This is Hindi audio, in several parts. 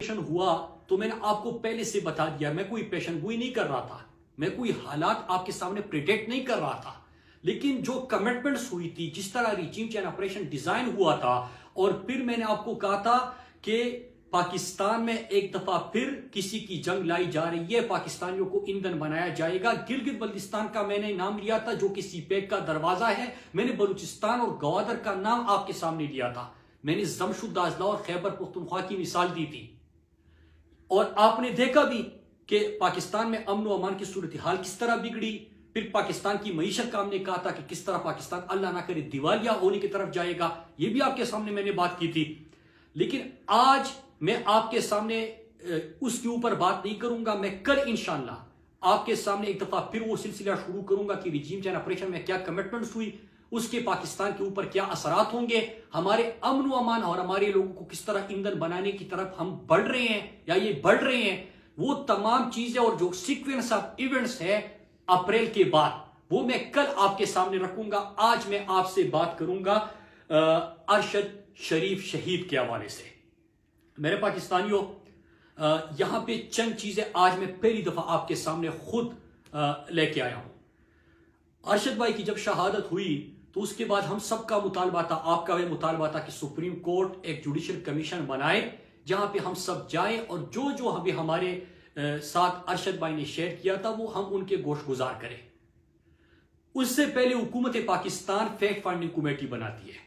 इनॉग्रेशन हुआ तो मैंने आपको पहले से बता दिया, मैं कोई पेशन गोई नहीं कर रहा था, मैं कोई हालात आपके सामने प्रिडिक्ट नहीं कर रहा था, लेकिन जो कमिटमेंट्स हुई थी, जिस तरह रिजीम चेंज ऑपरेशन डिजाइन हुआ था, और फिर मैंने आपको कहा था कि पाकिस्तान में एक दफा फिर किसी की जंग लाई जा रही है, पाकिस्तानियों को ईंधन बनाया जाएगा। गिलगित बल्तिस्तान का मैंने नाम लिया था जो कि सीपेक का दरवाजा है, मैंने बलूचिस्तान और गवादर का नाम आपके सामने लिया था, मैंने जमशुद दाजला और खैबर पुख्तनख्वा की मिसाल दी थी, और आपने देखा भी कि पाकिस्तान में अमन व अमान की सूरत हाल किस तरह बिगड़ी। फिर पाकिस्तान की मईशत का हमने कहा था कि किस तरह पाकिस्तान अल्लाह ना करे दिवालिया होने की तरफ जाएगा, यह भी आपके सामने मैंने बात की थी। लेकिन आज मैं आपके सामने उसके ऊपर बात नहीं करूंगा, मैं कल इंशाअल्लाह आपके सामने एक दफा फिर वो सिलसिला शुरू करूंगा कि रिजीम चेंज ऑपरेशन में क्या कमिटमेंट्स हुई, उसके पाकिस्तान के ऊपर क्या असरात होंगे, हमारे अमन व अमान और हमारे लोगों को किस तरह ईंधन बनाने की तरफ हम बढ़ रहे हैं या ये बढ़ रहे हैं, वो तमाम चीजें और जो सीक्वेंस ऑफ इवेंट्स है अप्रैल के बाद, वो मैं कल आपके सामने रखूंगा। आज मैं आपसे बात करूंगा अरशद शरीफ शहीद के हवाले से। मेरे पाकिस्तानियों, यहां पे चंद चीजें आज मैं पहली दफा आपके सामने खुद लेके आया हूं। अरशद भाई की जब शहादत हुई तो उसके बाद हम सबका मुतालबा था, आपका भी मुतालबा था कि सुप्रीम कोर्ट एक जुडिशल कमीशन बनाए जहां पे हम सब जाएं और जो जो हमें हमारे साथ अरशद भाई ने शेयर किया था वो हम उनके गोश गुजार करें। उससे पहले हुकूमत पाकिस्तान फैक्ट फाइंडिंग कमेटी बनाती है,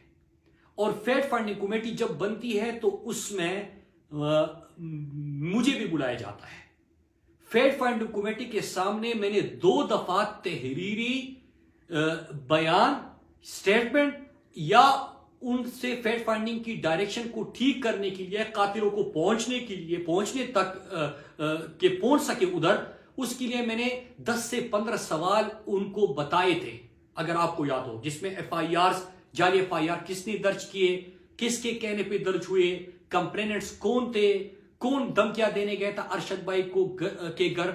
और फैक्ट फाइंडिंग कमेटी जब बनती है तो उसमें मुझे भी बुलाया जाता है। फैक्ट फाइंडिंग कमेटी के सामने मैंने 2 दफा तहरीरी बयान, स्टेटमेंट या उनसे फैक्ट फाइंडिंग की डायरेक्शन को ठीक करने के लिए, कातिलों को पहुंचने तक के पहुंच सके उधर, उसके लिए मैंने 10 से 15 सवाल उनको बताए थे, अगर आपको याद हो, जिसमें FIR, जाली FIR किसने दर्ज किए, किसके कहने पे दर्ज हुए, कंप्लेनेंट्स कौन थे, कौन धमकियां देने गया था अरशद भाई को के घर,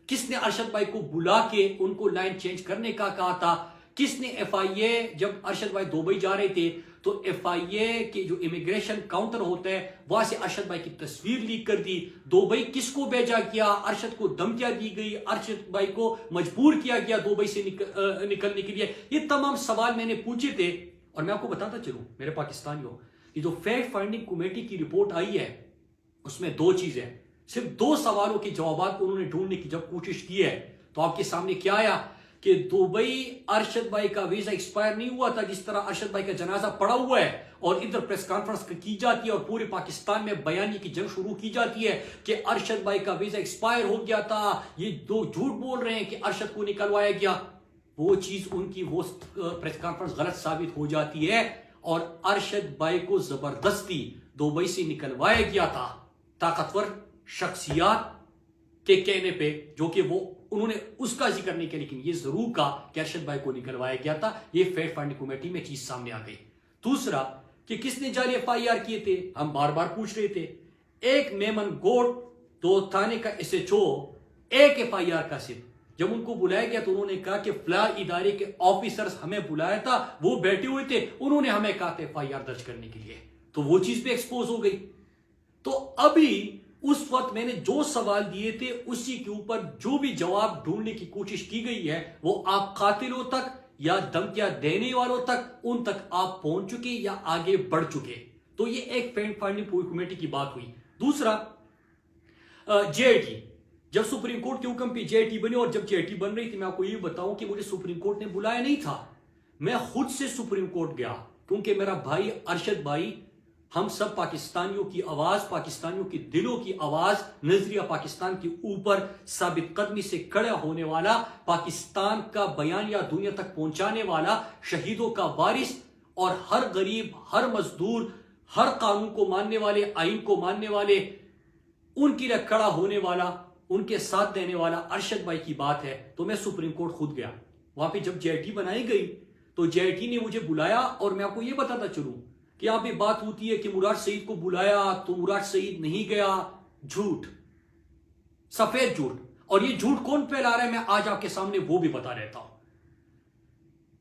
किसने अरशद भाई को बुला के उनको लाइन चेंज करने का कहा था, किसने FIA, जब अरशद भाई दुबई जा रहे थे तो FIA के जो इमिग्रेशन काउंटर होता है वहां से अरशद भाई की तस्वीर लीक कर दी, दुबई किसको भेजा गया, अरशद को धमकियां दी गई, अरशद भाई को मजबूर किया गया दुबई से निकलने के लिए। ये तमाम सवाल मैंने पूछे थे, और मैं आपको बताता चलूं मेरे पाकिस्तानियों, ये जो फैक्ट फाइंडिंग कमेटी की रिपोर्ट आई है उसमें 2 चीजें, सिर्फ 2 सवालों के जवाब उन्होंने ढूंढने की जब कोशिश की है तो आपके सामने क्या आया कि दुबई अरशद भाई का वीजा एक्सपायर नहीं हुआ था, जिस तरह अरशद भाई का जनाजा पड़ा हुआ है और इधर प्रेस कॉन्फ्रेंस की जाती है और पूरे पाकिस्तान में बयानी की जंग शुरू की जाती है कि अरशद भाई का वीजा एक्सपायर हो गया था, ये 2 झूठ बोल रहे हैं कि अरशद को निकलवाया गया। वो चीज उनकी वो प्रेस कॉन्फ्रेंस गलत साबित हो जाती है और अरशद भाई को जबरदस्ती दुबई से निकलवाया गया था ताकतवर शख्सियात के कहने पे, जो कि वो उन्होंने उसका जिक्र नहीं किया, लेकिन ये जरूर कहा कि अरशद भाई को निकलवाया गया था। ये फैक्ट फाइंडिंग कमेटी में चीज सामने आ गई। दूसरा कि किसने जाली FIR किए थे, हम बार बार पूछ रहे थे। एक मेमन गोड, 2 थाने का SHO, एक FIR का सिर्फ, जब उनको बुलाया गया तो उन्होंने कहा कि फला इदारे के ऑफिसर्स हमें बुलाया था, वो बैठे हुए थे, उन्होंने हमें कहा था FIR दर्ज करने के लिए, तो वो चीज भी एक्सपोज हो गई। तो अभी उस वक्त मैंने जो सवाल दिए थे उसी के ऊपर जो भी जवाब ढूंढने की कोशिश की गई है वो आप कातिलों तक या धमकियां देने वालों तक, उन तक आप पहुंच चुके या आगे बढ़ चुके। तो ये एक फैक्ट फाइंडिंग कमेटी की बात हुई। दूसरा, JIT, जब सुप्रीम कोर्ट के हुक्म पे JIT बनी, और जब JIT बन रही थी मैं आपको ये बताऊं कि मुझे सुप्रीम कोर्ट ने बुलाया नहीं था, मैं खुद से सुप्रीम कोर्ट गया, क्योंकि मेरा भाई अरशद भाई, हम सब पाकिस्तानियों की आवाज, पाकिस्तानियों की दिलों की आवाज, नजरिया पाकिस्तान के ऊपर साबित कदमी से खड़ा होने वाला, पाकिस्तान का बयान या दुनिया तक पहुंचाने वाला, शहीदों का वारिस और हर गरीब, हर मजदूर, हर कानून को मानने वाले, आइन को मानने वाले, उनके लिए खड़ा होने वाला, उनके साथ देने वाला अरशद भाई की बात है। तो मैं सुप्रीम कोर्ट खुद गया, वहां पे जब JIT बनाई गई तो JIT ने मुझे बुलाया, और मैं आपको यह बताता चलूं कि यहां पे बात होती है कि मुराद सईद को बुलाया तो मुराद सईद नहीं गया, झूठ, सफेद झूठ। और ये झूठ कौन फैला रहा है मैं आज आपके सामने वो भी बता रहता हूं।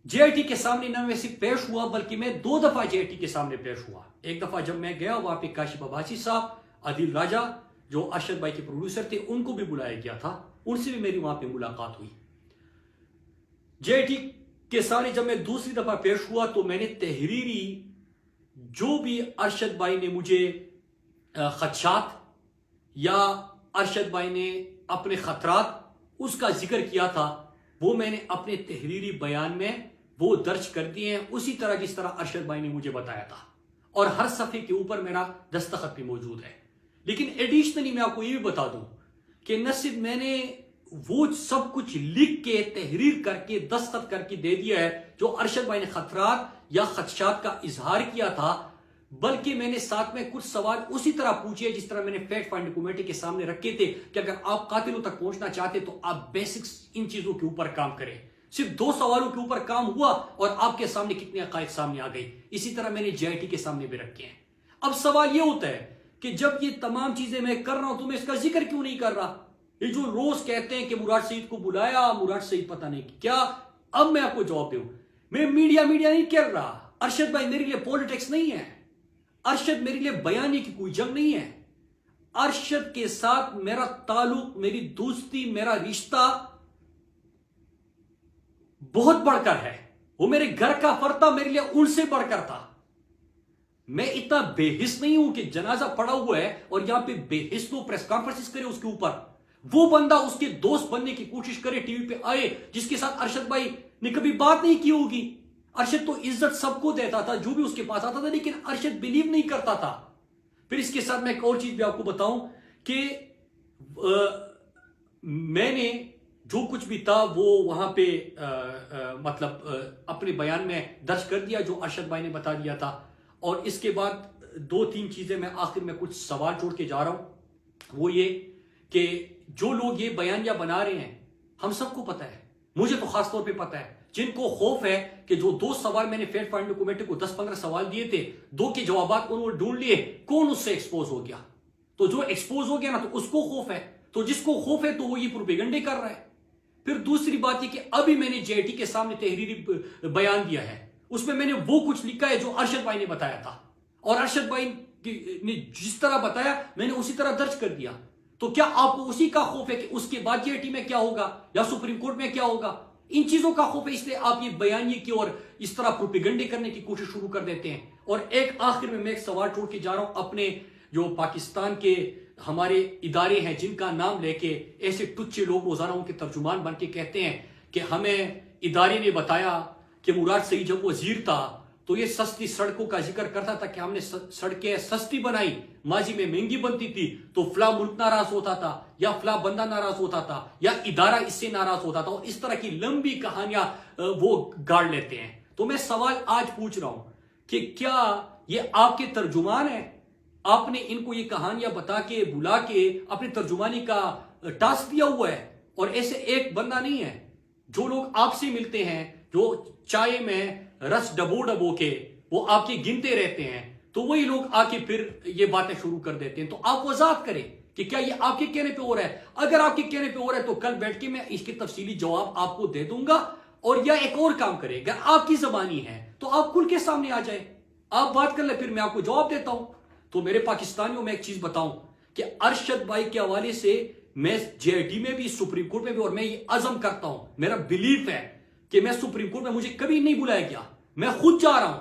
JIT के सामने न मैं सिर्फ पेश हुआ, बल्कि मैं 2 दफा JIT के सामने पेश हुआ। एक दफा जब मैं गया, वहां पे काशिफ अब्बासी साहब, आदिल राजा, जो अरशद भाई के प्रोड्यूसर थे उनको भी बुलाया गया था, उनसे भी मेरी वहां पे मुलाकात हुई। जेटी के सामने जब मैं दूसरी दफा पेश हुआ तो मैंने तहरीरी जो भी अरशद भाई ने मुझे खदशात या अरशद भाई ने अपने खतरात उसका जिक्र किया था, वो मैंने अपने तहरीरी बयान में वो दर्ज कर दिए हैं उसी तरह जिस तरह अरशद भाई ने मुझे बताया था, और हर सफ़े के ऊपर मेरा दस्तखत भी मौजूद है। लेकिन एडिशनली मैं आपको ये भी बता दूं कि न सिर्फ मैंने वो सब कुछ लिख के तहरीर करके दस्तखत करके दे दिया है जो अरशद भाई ने खतरात या खदशात का इजहार किया था, बल्कि मैंने साथ में कुछ सवाल उसी तरह पूछे जिस तरह मैंने फैक्ट फाइंडिंग कमेटी के सामने रखे थे कि अगर आप कातिलों तक पहुंचना चाहते तो आप बेसिक्स इन चीजों के ऊपर काम करें। सिर्फ 2 सवालों के ऊपर काम हुआ और आपके सामने कितने हक़ाइक़ सामने आ गई। इसी तरह मैंने JIT के सामने भी रखे हैं। अब सवाल यह होता है कि जब ये तमाम चीजें मैं कर रहा हूं तो मैं इसका जिक्र क्यों नहीं कर रहा? ये जो रोज कहते हैं कि मुराद सईद को बुलाया, मुराद सईद पता नहीं क्या। अब मैं आपको जवाब दूं, मैं मीडिया नहीं कर रहा। अरशद भाई मेरे लिए पॉलिटिक्स नहीं है, अरशद मेरे लिए बयानी की कोई जंग नहीं है। अरशद के साथ मेरा ताल्लुक, मेरी दोस्ती, मेरा रिश्ता बहुत बढ़कर है। वो मेरे घर का फर्द था, मेरे लिए उनसे बढ़कर था। मैं इतना बेहिस नहीं हूं कि जनाजा पड़ा हुआ है और यहां पे बेहिस तो प्रेस कॉन्फ्रेंस करे उसके ऊपर। वो बंदा उसके दोस्त बनने की कोशिश करे, टीवी पे आए, जिसके साथ अरशद भाई ने कभी बात नहीं की होगी। अरशद तो इज्जत सबको देता था जो भी उसके पास आता था, लेकिन अरशद बिलीव नहीं करता था। फिर इसके साथ मैं एक और चीज भी आपको बताऊं कि मैंने जो कुछ भी था वो वहां पे अपने बयान में दर्ज कर दिया जो अरशद भाई ने बता दिया था। और इसके बाद 2-3 चीजें मैं आखिर में कुछ सवाल छोड़ के जा रहा हूं। वो ये कि जो लोग ये बयानिया बना रहे हैं, हम सबको पता है, मुझे तो खास तौर पे पता है, जिनको खौफ है कि जो 2 सवाल मैंने फैक्ट फाइंडिंग कमेटी को 10-15 सवाल दिए थे, 2 के जवाब उन्होंने ढूंढ लिए, कौन उससे एक्सपोज हो गया? तो जो एक्सपोज हो गया ना, तो उसको खौफ है। तो जिसको खौफ है तो वो ये प्रोपेगेंडे कर रहा है। फिर दूसरी बात ये कि अभी मैंने JIT के सामने तहरीरी बयान दिया है, उसमें मैंने वो कुछ लिखा है जो अरशद भाई ने बताया था, और अरशद भाई ने जिस तरह बताया मैंने उसी तरह दर्ज कर दिया। तो क्या आपको उसी का खौफ है कि उसके बाद JIT में क्या होगा या सुप्रीम कोर्ट में क्या होगा? इन चीजों का खौफ है, इसलिए आप ये बयानिए की और इस तरह प्रोपेगेंडे करने की कोशिश शुरू कर देते हैं। और एक आखिर में मैं एक सवाल छोड़ के जा रहा हूं, अपने जो पाकिस्तान के हमारे इदारे हैं जिनका नाम लेके ऐसे टुच्चे लोग रोजाना उनके तर्जुमान बन के कहते हैं कि हमें इदारे ने बताया कि मुराद सईद जब वजीर था तो ये सस्ती सड़कों का जिक्र करता था कि हमने सड़कें सस्ती बनाई, माजी में महंगी बनती थी तो फला मुल्क नाराज होता था या फला बंदा नाराज होता था या इदारा इससे नाराज होता था, और इस तरह की लंबी कहानियां वो गाड़ लेते हैं। तो मैं सवाल आज पूछ रहा हूं कि क्या ये आपके तर्जुमान है? आपने इनको ये कहानियां बता के बुला के अपनी तर्जुमानी का टास्क दिया हुआ है? और ऐसे एक बंदा नहीं है, जो लोग आपसे मिलते हैं, जो चाय में रस डबो के वो आपके गिनते रहते हैं, तो वही लोग आके फिर ये बातें शुरू कर देते हैं। तो आप वजाहत करें कि क्या ये आपके कहने पे हो रहा है? अगर आपके कहने पे हो रहा है तो कल बैठ के मैं इसके तफसीली जवाब आपको दे दूंगा। और या एक और काम करें, अगर आपकी जबानी है तो आप खुल के सामने आ जाए, आप बात कर ले, फिर मैं आपको जवाब देता हूं। तो मेरे पाकिस्तानियों में एक चीज बताऊं कि अरशद भाई के हवाले से मैं JIT में भी, सुप्रीम कोर्ट में भी, और मैं ये अज़म करता हूं, मेरा बिलीफ है कि मैं सुप्रीम कोर्ट में मुझे कभी नहीं बुलाया गया, मैं खुद जा रहा हूं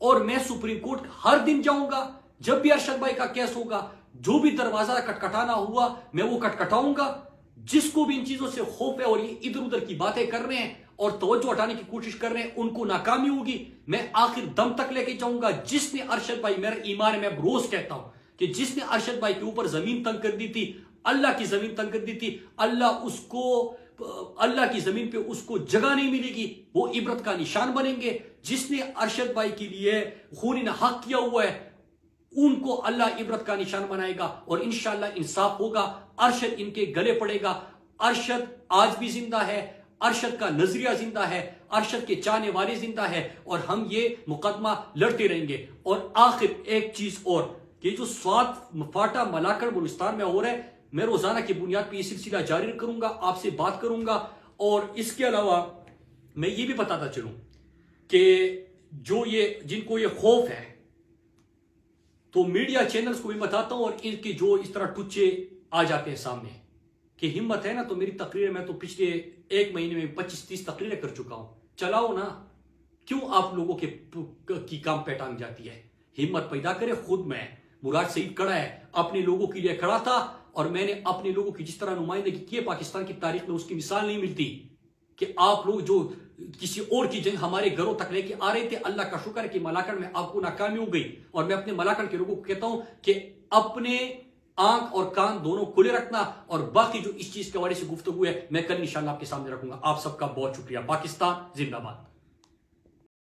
और मैं सुप्रीम कोर्ट हर दिन जाऊंगा। जब भी अरशद भाई का केस होगा, जो भी दरवाजा खटखटाना हुआ मैं वो खटखटाऊंगा। जिसको भी इन चीजों से खौफ है और ये इधर उधर की बातें कर रहे हैं और तवज्जो हटाने की कोशिश कर रहे हैं, उनको नाकामी होगी। मैं आखिर दम तक लेके जाऊंगा। जिसने अरशद भाई, मेरा ईमान है, मैं रोज कहता हूं कि जिसने अरशद भाई के ऊपर जमीन तंग कर दी थी, अल्लाह की जमीन तंग कर दी थी, अल्लाह की जमीन पे उसको जगह नहीं मिलेगी, वो इबरत का निशान बनेंगे। जिसने अरशद भाई के लिए खून हक किया हुआ है, उनको अल्लाह इबरत का निशान बनाएगा और इंशाअल्लाह इंसाफ होगा। अरशद इनके गले पड़ेगा। अरशद आज भी जिंदा है, अरशद का नजरिया जिंदा है, अरशद के चाहने वाले जिंदा है, और हम ये मुकदमा लड़ते रहेंगे। और आखिर एक चीज और, ये जो स्वात फाटा मलाकड़ बलूचिस्तान में हो रहा है, मैं रोजाना की बुनियाद पर यह सिलसिला जारी करूंगा, आपसे बात करूंगा। और इसके अलावा मैं ये भी बताता चलूं कि जो ये जिनको ये खौफ है, तो मीडिया चैनल्स को भी बताता हूं और इनके जो इस तरह टुच्चे आ जाते हैं सामने कि हिम्मत है ना तो मेरी तकरीरें, मैं तो पिछले 1 महीने में 25-30 तकरीरें कर चुका हूं, चलाओ ना। क्यों आप लोगों के की काम पे टांग जाती है? हिम्मत पैदा करे। खुद मैं मुराद सईद खड़ा है, अपने लोगों के लिए खड़ा था और मैंने अपने लोगों की जिस तरह नुमाइंदगी की है पाकिस्तान की तारीख में उसकी मिसाल नहीं मिलती कि आप लोग जो किसी और की जंग हमारे घरों तक लेके आ रहे थे। अल्लाह का शुक्र है कि मलाकड़ में आपको नाकामी हो गई। और मैं अपने मलाकड़ के लोगों को कहता हूं कि अपने आंख और कान दोनों खुले रखना और बाकी जो इस चीज के हवाले से गुफ्तगू है मैं कल इंशाल्लाह आपके सामने रखूंगा। आप सबका बहुत शुक्रिया। पाकिस्तान जिंदाबाद।